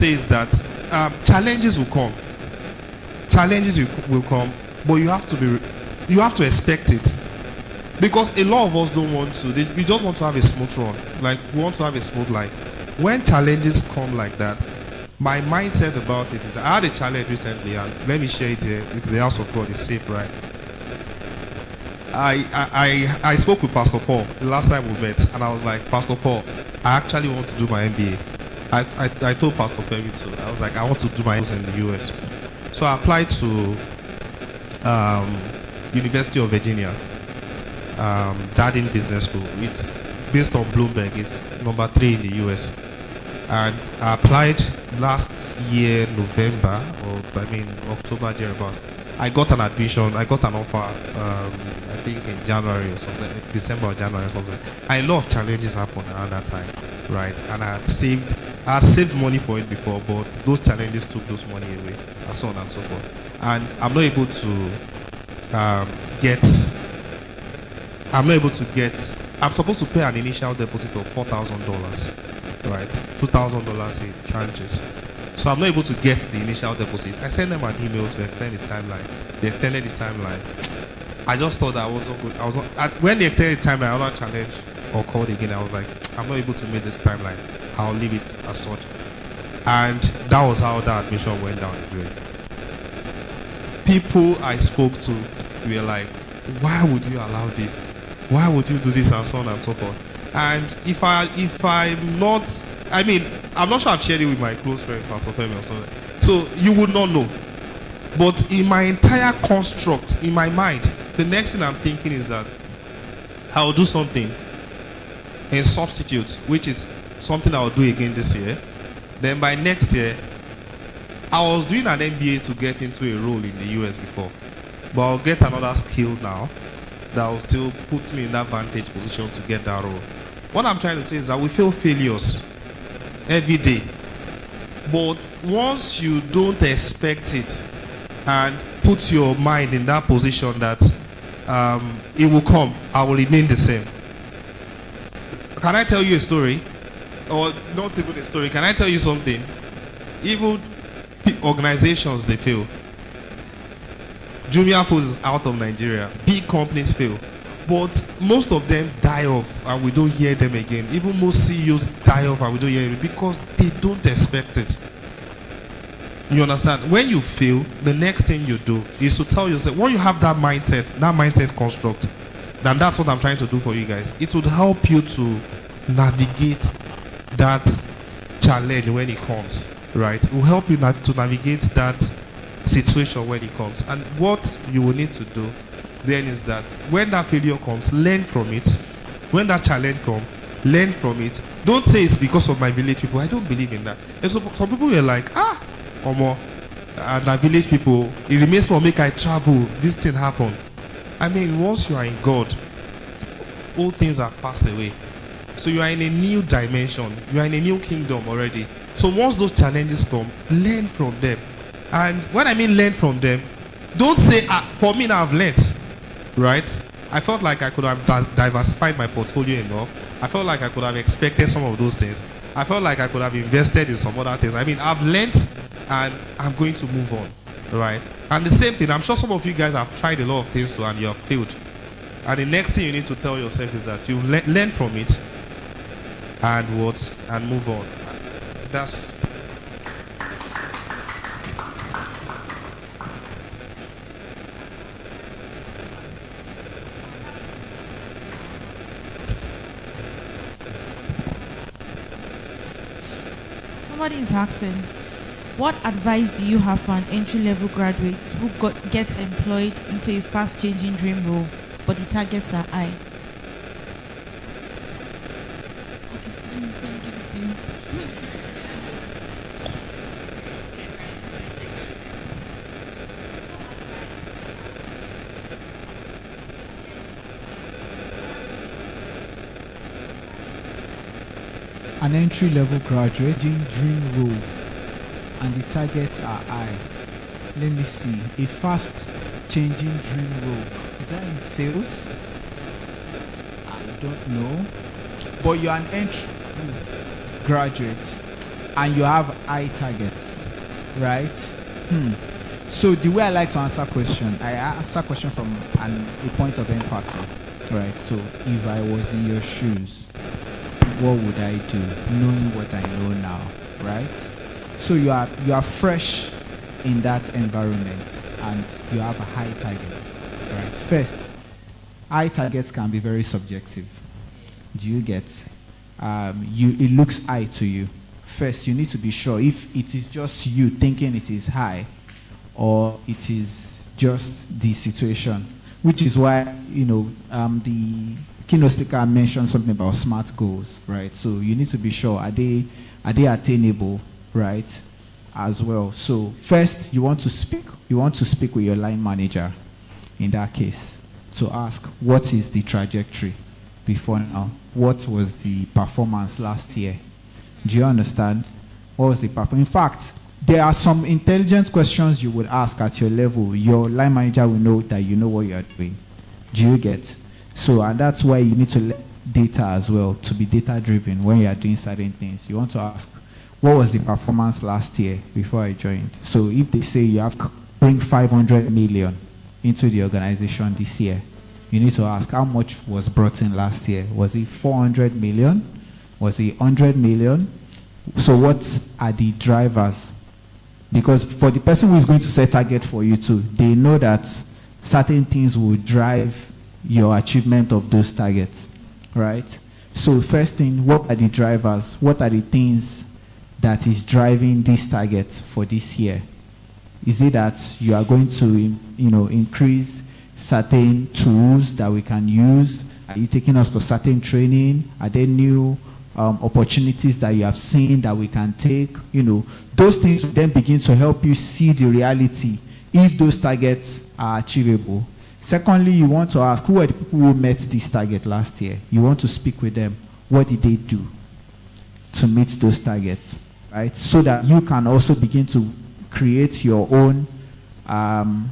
says that challenges will come. Challenges will come, but you have to expect it. Because a lot of us don't want to. We just want to have a smooth run. Like, we want to have a smooth life. When challenges come like that, my mindset about it is that I had a challenge recently, and let me share it here. It's the house of God. It's safe, right? I spoke with Pastor Paul the last time we met, and I was like, Pastor Paul, I actually want to do my MBA. I told Pastor Pemi too. I was like, I want to do my MBA in the US. So I applied to University of Virginia, Darden Business School. It's based on Bloomberg. It's number 3 in the US. And I applied last year, November, October, thereabout. I got an admission. I got an offer, I think in January or something, December or January or something. And a lot of challenges happened around that time, right? And I had saved money for it before, but those challenges took those money away, and so on and so forth. And I'm not able to I'm supposed to pay an initial deposit of $4,000, right? $2,000 in tranches. So I'm not able to get the initial deposit. I sent them an email to extend the timeline. They extended the timeline. I just thought that I wasn't good. When they extended the timeline, another challenge or called again. I was like, I'm not able to meet this timeline. I'll leave it as such. And that was how that admission went down the drain. People I spoke to were like, why would you allow this? Why would you do this, and so on and so forth? And if I'm not, I'm not sure I've shared it with my close friend Pastor Femi or something, so you would not know. But in my entire construct, in my mind, the next thing I'm thinking is that I'll do something in substitute, which is something I'll do again this year. Then by next year, I was doing an MBA to get into a role in the US before, but I'll get another skill now that will still put me in that vantage position to get that role. What I'm trying to say is that we feel failures every day, but once you don't expect it and put your mind in that position that it will come, I will remain the same. Can I tell you a story? Or not even a story, can I tell you something? Even organizations, they fail. Jumia Food is out of Nigeria. Big companies fail. But most of them die off and we don't hear them again. Even most CEOs die off and we don't hear them because they don't expect it. You understand? When you fail, the next thing you do is to tell yourself, when you have that mindset construct, then that's what I'm trying to do for you guys. It would help you to navigate that challenge when it comes, right? It will help you to navigate that situation when it comes. And what you will need to do then is that when that failure comes, learn from it. When that challenge comes, learn from it. Don't say it's because of my village people. I don't believe in that. And so some people were like, Omo, and the village people, it remains for make I travel, this thing happen. Once you are in God, all things have passed away. So you are in a new dimension. You are in a new kingdom already. So once those challenges come, learn from them. And when I mean learn from them, don't say, for me now I've learned, right? I felt like I could have diversified my portfolio enough. I felt like I could have expected some of those things. I felt like I could have invested in some other things. I've learned and I'm going to move on, right? And the same thing, I'm sure some of you guys have tried a lot of things too and you have failed. And the next thing you need to tell yourself is that you learn from it and move on. That's... Somebody is asking, what advice do you have for an entry-level graduate who gets employed into a fast-changing dream role, but the targets are high? Okay, let me give it to you. An entry-level graduate dream role and the targets are high. Let me see. A fast-changing dream role. Is that in sales? I don't know. But you're an entry graduate and you have high targets, right? So the way I like to answer question, I answer question from a point of empathy, right? So if I was in your shoes, what would I do, knowing what I know now, right? So you are fresh in that environment, and you have high targets, right? First, high targets can be very subjective. Do you get? It looks high to you. First, you need to be sure if it is just you thinking it is high, or it is just the situation, which is why the keynote speaker mentioned something about SMART goals, right? So you need to be sure, are they attainable, right? As well. So first, you want to speak with your line manager in that case to ask, what is the trajectory before now? What was the performance last year? Do you understand? What was the performance? In fact, there are some intelligent questions you would ask at your level. Your line manager will know that you know what you are doing. Do you get? So, and that's why you need to let data as well, to be data driven when you are doing certain things. You want to ask, what was the performance last year before I joined? So if they say you have to bring 500 million into the organization this year, you need to ask, how much was brought in last year? Was it 400 million? Was it 100 million? So what are the drivers? Because for the person who is going to set target for you too, they know that certain things will drive your achievement of those targets, right? So first thing, what are the drivers? What are the things that is driving these targets for this year? Is it that you are going to, increase certain tools that we can use? Are you taking us for certain training? Are there new opportunities that you have seen that we can take? Those things will then begin to help you see the reality if those targets are achievable. Secondly, you want to ask, who are the people who met this target last year? You want to speak with them. What did they do to meet those targets, right? So that you can also begin to create your own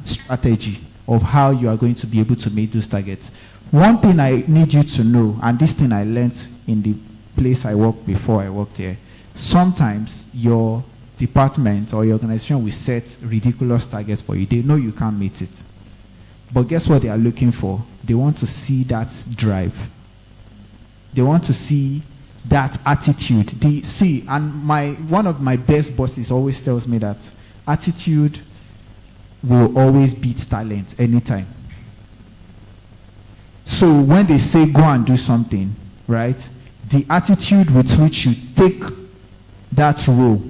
strategy of how you are going to be able to meet those targets. One thing I need you to know, and this thing I learned in the place I worked before I worked here, sometimes your department or your organization will set ridiculous targets for you. They know you can't meet it. But guess what they are looking for? They want to see that drive. They want to see that attitude. One of my best bosses always tells me that attitude will always beat talent anytime. So when they say go and do something, right, the attitude with which you take that role,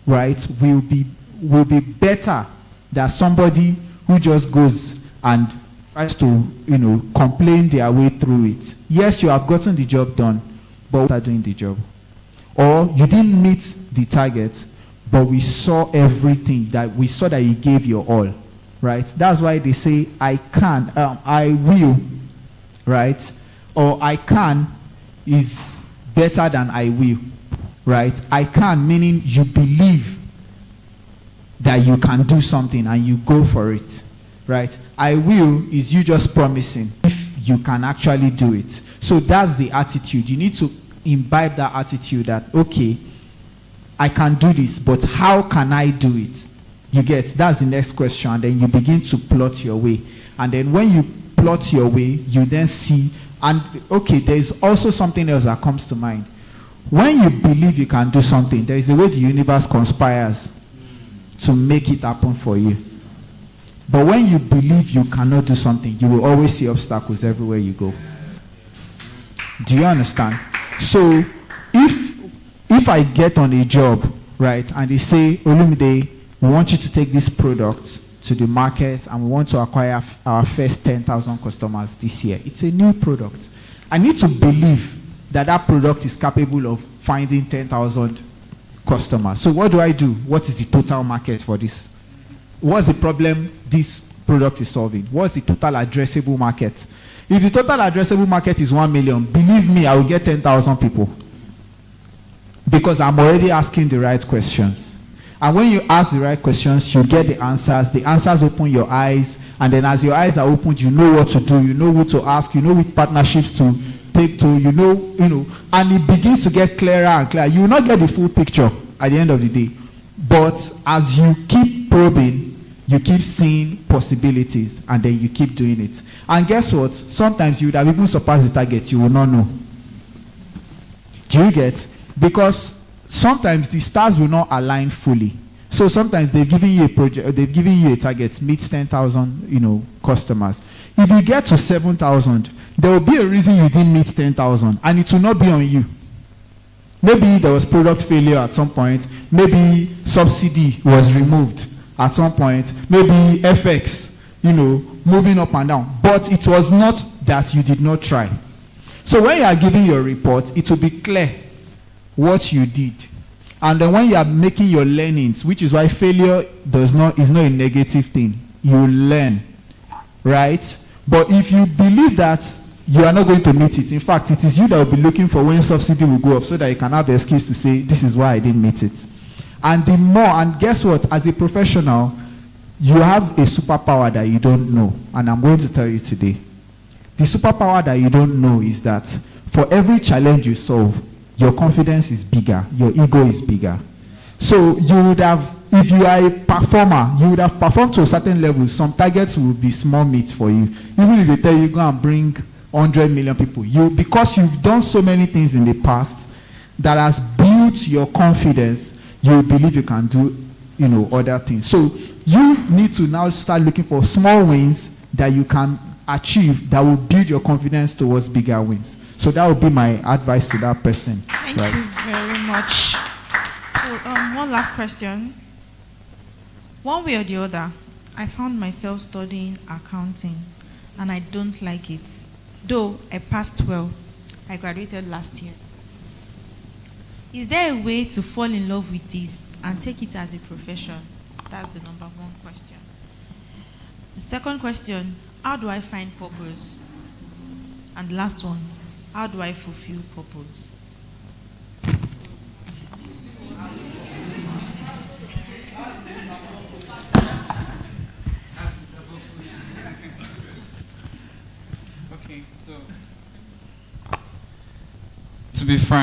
right, will be better than somebody who just goes and tries to, complain their way through it. Yes, you have gotten the job done, but without doing the job. Or you didn't meet the target, but we saw everything, that we saw that you gave your all, right? That's why they say, I can, I will, right? Or I can is better than I will, right? I can, meaning you believe that you can do something and you go for it, right? I will is you just promising if you can actually do it. So that's the attitude. You need to imbibe that attitude that, okay, I can do this, but how can I do it? You get, that's the next question. And then you begin to plot your way. And then when you plot your way, you then see, and okay, there's also something else that comes to mind. When you believe you can do something, there is a way the universe conspires to make it happen for you. But when you believe you cannot do something, you will always see obstacles everywhere you go. Do you understand? So if I get on a job, right, and they say, Olumide, we want you to take this product to the market and we want to acquire our first 10,000 customers this year. It's a new product. I need to believe that that product is capable of finding 10,000 customers. So what do I do? What is the total market for this? What's the problem this product is solving? What's the total addressable market? If the total addressable market is 1 million, believe me, I will get 10,000 people. Because I'm already asking the right questions. And when you ask the right questions, you get the answers. The answers open your eyes. And then as your eyes are opened, you know what to do. You know who to ask. You know which partnerships to take to, and it begins to get clearer and clearer. You will not get the full picture at the end of the day. But as you keep probing, you keep seeing possibilities, and then you keep doing it. And guess what? Sometimes you would have even surpassed the target, you will not know. Do you get? Because sometimes the stars will not align fully. So sometimes they've given you a project, they've given you a target, meet 10,000, customers. If you get to 7,000, there will be a reason you didn't meet 10,000, and it will not be on you. Maybe there was product failure at some point. Maybe subsidy was removed at some point. Maybe FX, moving up and down. But it was not that you did not try. So when you are giving your report, it will be clear what you did. And then when you are making your learnings, which is why failure is not a negative thing. You learn, right? But if you believe that you are not going to meet it, in fact, it is you that will be looking for when subsidy will go up so that you can have the excuse to say, this is why I didn't meet it. And guess what? As a professional, you have a superpower that you don't know. And I'm going to tell you today. The superpower that you don't know is that for every challenge you solve, your confidence is bigger, your ego is bigger. So you would have, if you are a performer, you would have performed to a certain level. Some targets will be small meat for you. Even if they tell you go and bring 100 million people, because you've done so many things in the past that has built your confidence, you believe you can do, other things. So you need to now start looking for small wins that you can achieve that will build your confidence towards bigger wins. So that would be my advice to that person. Thank you very much. So one last question. One way or the other, I found myself studying accounting, and I don't like it. Though I passed well, I graduated last year. Is there a way to fall in love with this and take it as a profession? That's the number one question. The second question, how do I find purpose? And the last one, how do I fulfill purpose? Okay, so to be frank,